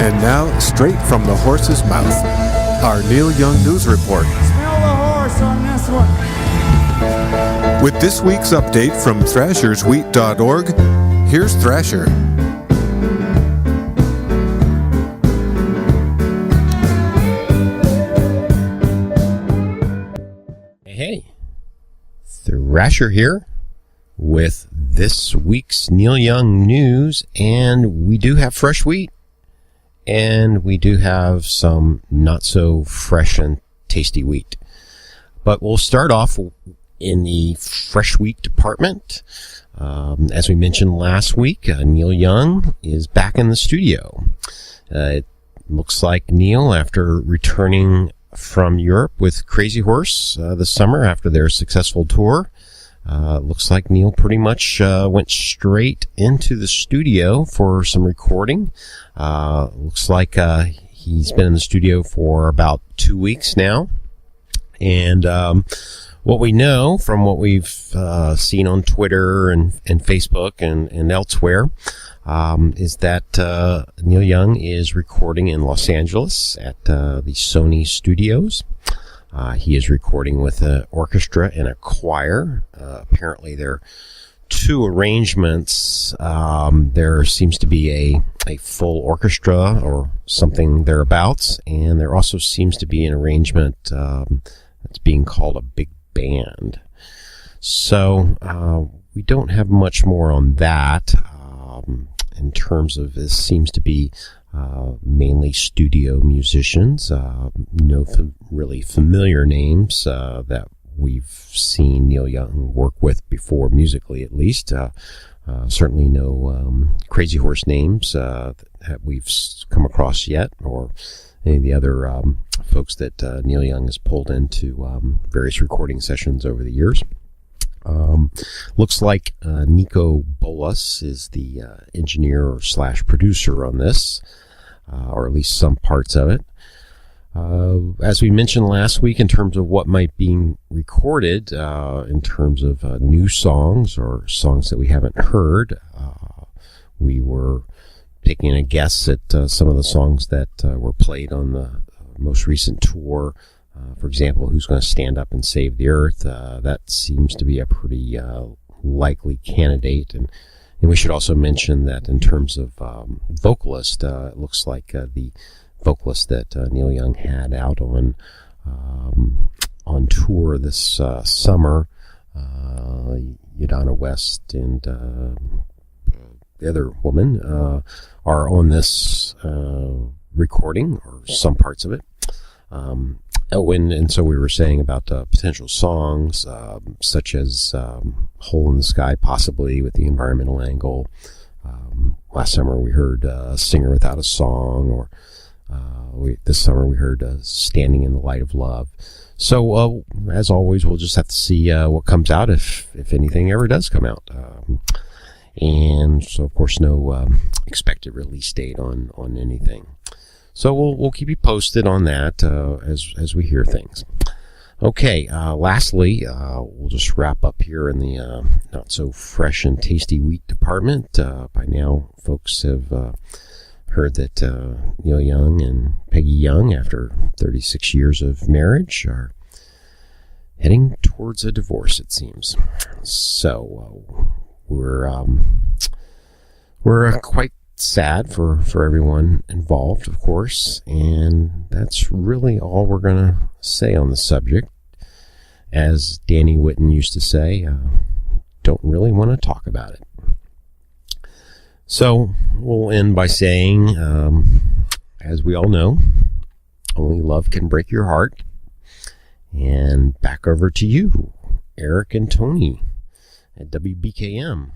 And now, straight from the horse's mouth, our Neil Young News Report. Smell the horse on this one. With this week's update from ThrashersWheat.org, here's Thrasher. Hey, Thrasher here with this week's Neil Young news, and we do have fresh wheat, and we do have some not so fresh and tasty wheat. But we'll start off in the fresh wheat department. As we mentioned last week, Neil Young is back in the studio. It looks like Neil, after returning from Europe with Crazy Horse this summer after their successful tour, looks like Neil pretty much went straight into the studio for some recording. Looks like he's been in the studio for about 2 weeks now. And what we know from what we've seen on Twitter and Facebook and elsewhere is that Neil Young is recording in Los Angeles at the Sony Studios. He is recording with an orchestra and a choir. Apparently there are two arrangements. There seems to be a full orchestra or something thereabouts, and there also seems to be an arrangement that's being called a big band. So we don't have much more on that in terms of this seems to be mainly studio musicians, no really familiar names that we've seen Neil Young work with before, musically at least. Certainly no Crazy Horse names that we've come across yet, or any of the other folks that Neil Young has pulled into various recording sessions over the years. Looks like Nico Bolas is the engineer / producer on this, or at least some parts of it. As we mentioned last week, in terms of what might be recorded, in terms of new songs or songs that we haven't heard, we were taking a guess at some of the songs that were played on the most recent tour. For example, Who's Going to Stand Up and Save the Earth? That seems to be a pretty likely candidate. And we should also mention that in terms of vocalist, it looks like the vocalist that Neil Young had out on tour this summer, Yadana West and the other woman, are on this recording, or some parts of it. And so we were saying about potential songs, such as Hole in the Sky, possibly, with the environmental angle. Last summer we heard Singer Without a Song, or this summer we heard Standing in the Light of Love. So, as always, we'll just have to see what comes out, if anything ever does come out. And so, of course, no expected release date on anything. So we'll keep you posted on that as we hear things. Okay, lastly, we'll just wrap up here in the not so fresh and tasty wheat department. By now, folks have heard that Neil Young and Peggy Young, after 36 years of marriage, are heading towards a divorce, it seems. So we're quite sad for everyone involved, of course, and that's really all we're going to say on the subject. As Danny Whitten used to say, don't really want to talk about it. So we'll end by saying, as we all know, only love can break your heart. And back over to you, Eric and Tony at WBKM.